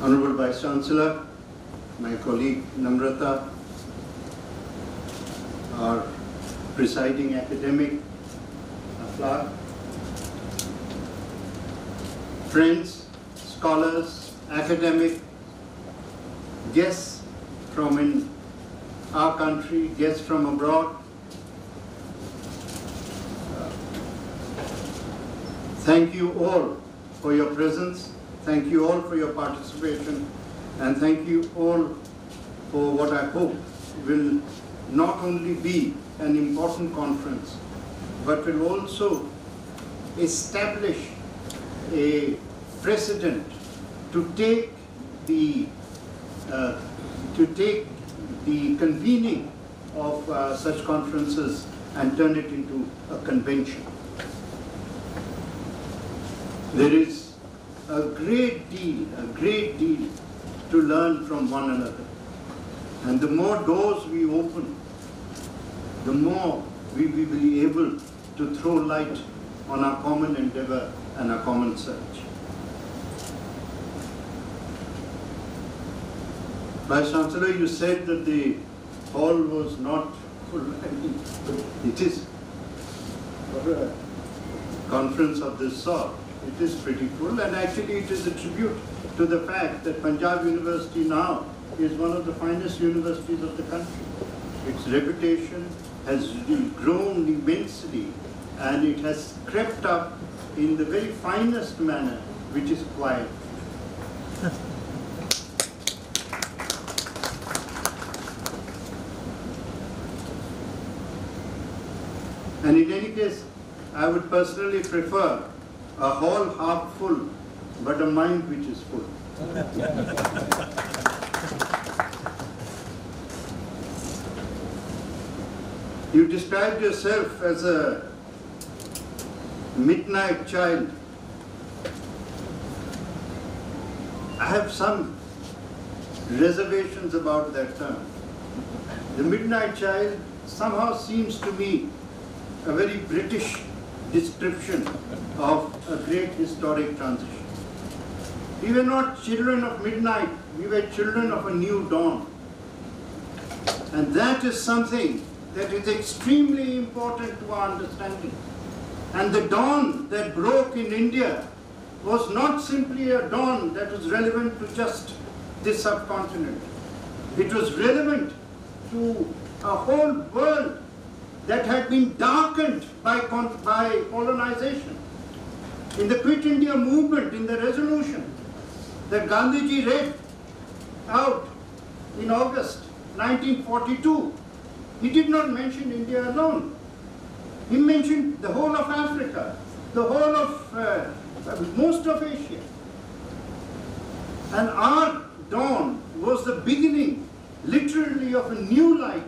Honorable Vice Chancellor, my colleague Namrata, our presiding academic, Akbar, friends, scholars, academic, guests from in our country, guests from abroad, thank you all for your presence, thank you all for your participation, and thank you all for what I hope will not only be an important conference, but will also establish a precedent to take the convening of such conferences and turn it into a convention. There is a great deal to learn from one another. And the more doors we open, the more we will be able to throw light on our common endeavor and our common search. Vice Chancellor, you said that the hall was not full. I mean, it is, for a conference of this sort, it is pretty full, and actually it is a tribute to the fact that Punjab University now is one of the finest universities of the country. Its reputation has grown immensely, and it has crept up in the very finest manner, which is quiet. And in any case, I would personally prefer a hall half full, but a mind which is full. You described yourself as a midnight child. I have some reservations about that term. The midnight child somehow seems to me a very British description of a great historic transition. We were not children of midnight, we were children of a new dawn. And that is something that is extremely important to our understanding. And the dawn that broke in India was not simply a dawn that was relevant to just this subcontinent. It was relevant to a whole world that had been darkened by colonization. In the Quit India movement, in the resolution that Gandhiji read out in August 1942, he did not mention India alone. He mentioned the whole of Africa, the whole of most of Asia. And our dawn was the beginning, literally, of a new light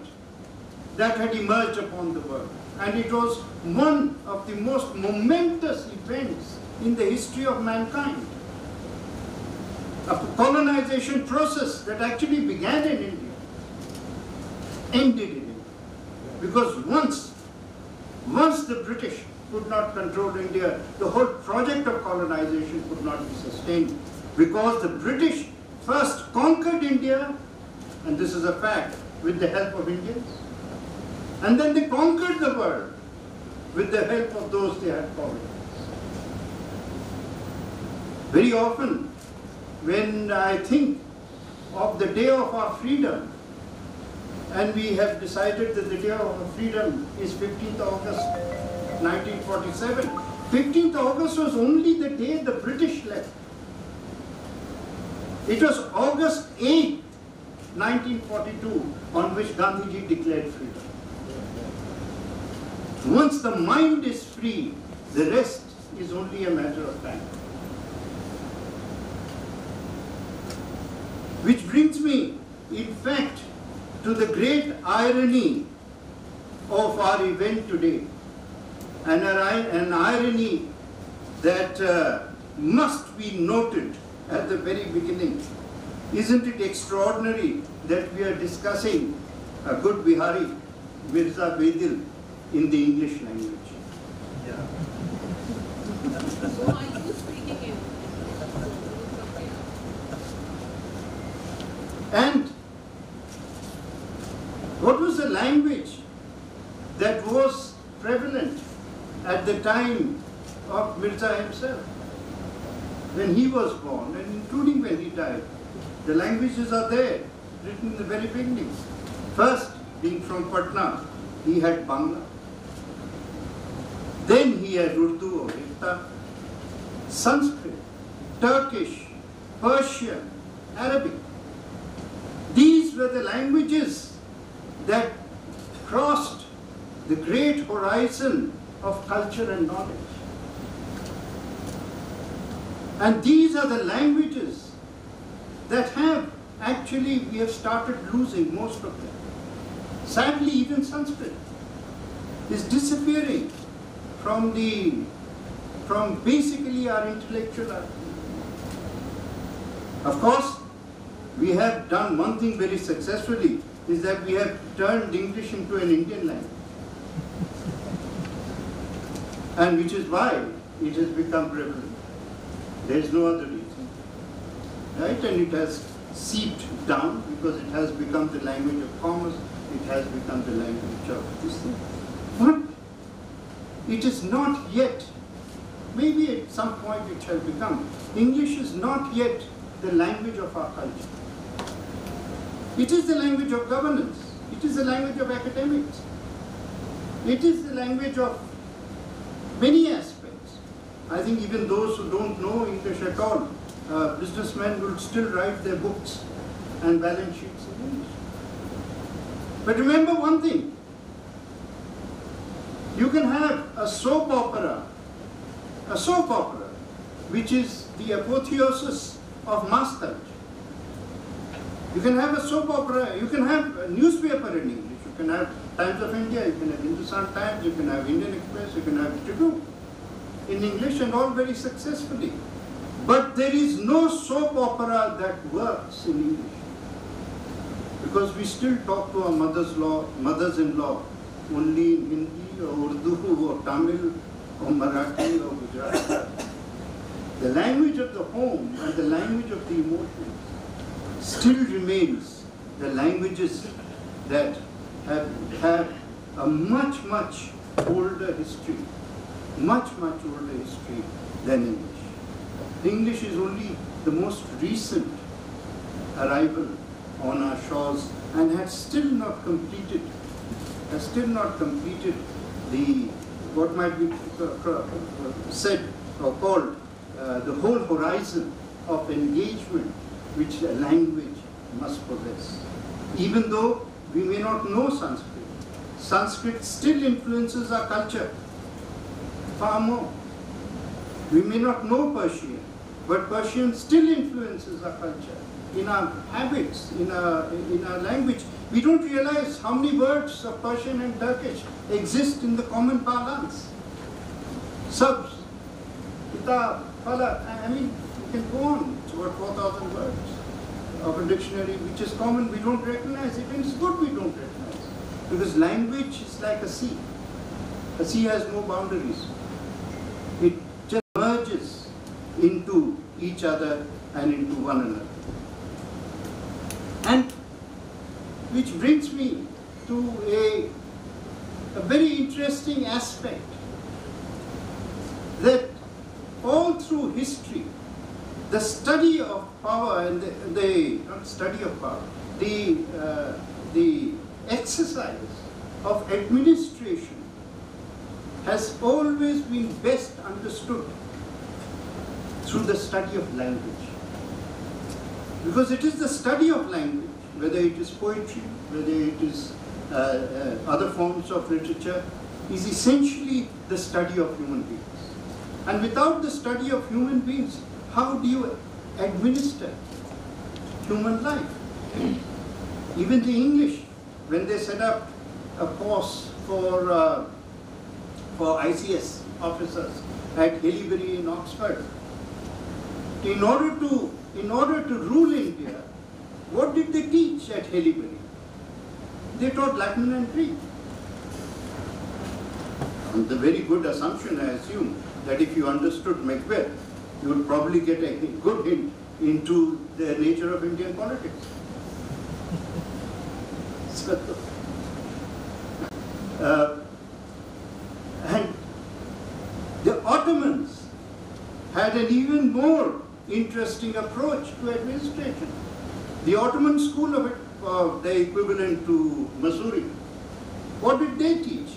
that had emerged upon the world. And it was one of the most momentous events in the history of mankind. A colonization process that actually began in India, ended in India. Because once the British could not control India, the whole project of colonization could not be sustained. Because the British first conquered India, and this is a fact, with the help of Indians. And then they conquered the world with the help of those they had colonized. Very often, when I think of the day of our freedom, and we have decided that the day of our freedom is 15th August 1947. 15th August was only the day the British left. It was August 8, 1942, on which Gandhiji declared freedom. Once the mind is free, the rest is only a matter of time. Which brings me, in fact, to the great irony of our event today, and an irony that must be noted at the very beginning. Isn't it extraordinary that we are discussing a good Bihari, Mirza Bedi, in the English language? Yeah. So are you speaking in? And what was the language that was prevalent at the time of Mirza himself? When he was born, and including when he died, the languages are there, written in the very beginning. First, being from Patna, he had Bangla. Then he had Urdu or Hirta, Sanskrit, Turkish, Persian, Arabic. These were the languages that crossed the great horizon of culture and knowledge. And these are the languages that we have started losing most of them. Sadly, even Sanskrit is disappearing from basically our intellectual art. Of course, we have done one thing very successfully, is that we have turned English into an Indian language. And which is why it has become prevalent. There is no other reason. Right? And it has seeped down because it has become the language of commerce, it has become the language of this thing. But it is not yet, maybe at some point it shall become, English is not yet the language of our culture. It is the language of governance. It is the language of academics. It is the language of many aspects. I think even those who don't know English at all, businessmen will still write their books and balance sheets in English. But remember one thing, you can have a soap opera, which is the apotheosis of mass culture. You can have a soap opera, you can have a newspaper in English, you can have Times of India, you can have Hindustan Times, you can have Indian Express, you can have Tribune in English, and all very successfully. But there is no soap opera that works in English, because we still talk to our mothers-in-law only in Hindi or Urdu or Tamil or Marathi or Gujarati. The language of the home and the language of the emotions still remains the languages that have a much older history, much older history than English. English is only the most recent arrival on our shores and has still not completed the, what might be said or called the whole horizon of engagement which a language must possess. Even though we may not know Sanskrit, Sanskrit still influences our culture far more. We may not know Persian, but Persian still influences our culture, in our habits, in our language. We don't realize how many words of Persian and Turkish exist in the common parlance. Subs, kitab, fala, I mean, you can go on. It's about 4,000 words of a dictionary which is common. We don't recognize it, and it's good we don't recognize it. Because language is like a sea. A sea has no boundaries. It just merges into each other and into one another. And which brings me to a very interesting aspect, that all through history, the study of power and the exercise of administration has always been best understood through the study of language. Because it is the study of language, whether it is poetry, whether it is other forms of literature, is essentially the study of human beings. And without the study of human beings, how do you administer human life? Even the English, when they set up a course for ICS officers at Haileybury in Oxford, in order to rule India, what did they teach at Haileybury? They taught Latin and Greek. On the very good assumption, I assume, that if you understood Macbeth, you would probably get a good hint into the nature of Indian politics. So, and the Ottomans had an even more interesting approach to administration. The Ottoman school of it, the equivalent to Missouri, what did they teach?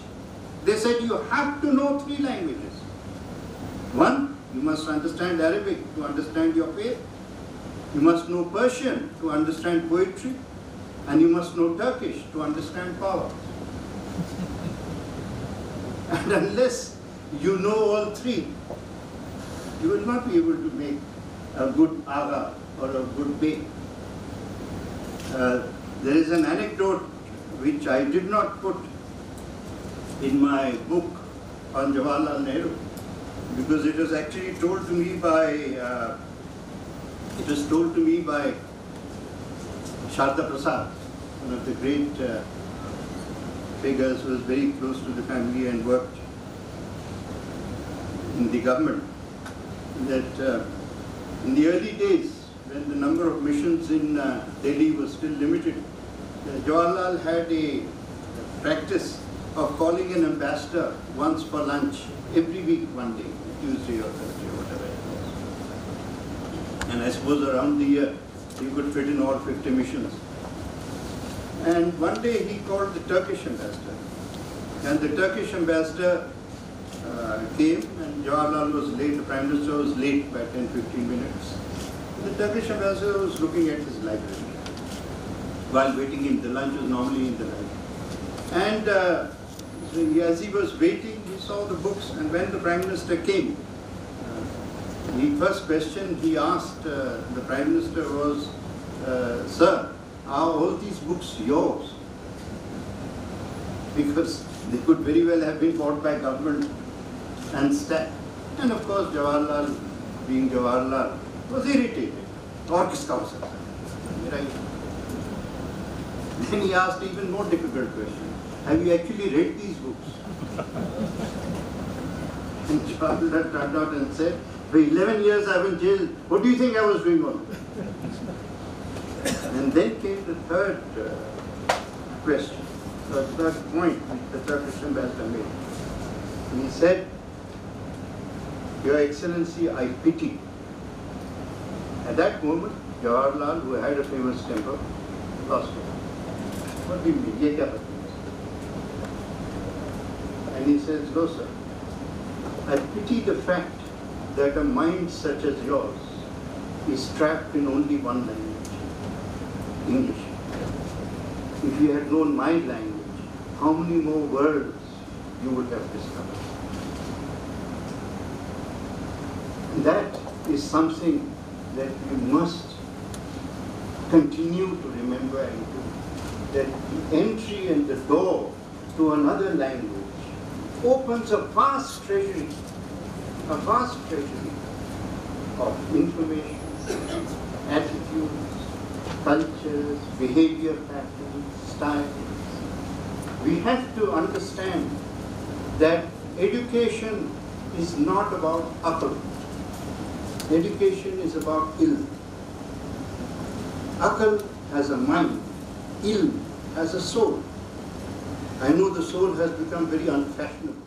They said you have to know 3 languages. One, you must understand Arabic to understand your faith. You must know Persian to understand poetry. And you must know Turkish to understand power. And unless you know all 3, you will not be able to make a good agha or a good bey. There is an anecdote which I did not put in my book on Jawaharlal Nehru, because it was actually told to me by Sharda Prasad, one of the great figures who was very close to the family and worked in the government, that in the early days, when the number of missions in Delhi was still limited, Jawaharlal had a practice of calling an ambassador once for lunch every week, one day, Tuesday or Thursday or whatever it was. And I suppose around the year, he could fit in all 50 missions. And one day he called the Turkish ambassador. And the Turkish ambassador came, and Jawaharlal was late, the Prime Minister was late by 10-15 minutes. The Turkish ambassador was looking at his library while waiting in the lunch was normally in the library. And as he was waiting, he saw the books, and when the Prime Minister came, the first question he asked the Prime Minister was, "Sir, are all these books yours?" Because they could very well have been bought by government and stacked. And of course, Jawaharlal, being Jawaharlal, was irritated. Or kiska ho sakta hai? Right? Then he asked even more difficult question. Have you actually read these books? And Jawaharlal turned out and said, for 11 years I was in jail. What do you think I was doing on it? And then came the third question, the third point which the Turkish ambassador made. And he said, Your Excellency, I pity. At that moment, Jawaharlal, who had a famous temper, lost it. What do you mean? Ye kya baat hai? And he says, no sir, I pity the fact that a mind such as yours is trapped in only one language, English. If you had known my language, how many more words you would have discovered. And that is something that we must continue to remember and do. That the entry and the door to another language opens a vast treasury of information, attitudes, cultures, behavior patterns, styles. We have to understand that education is not about akal. Education is about ilm. Akal has a mind, ilm has a soul. I know the soul has become very unfashionable.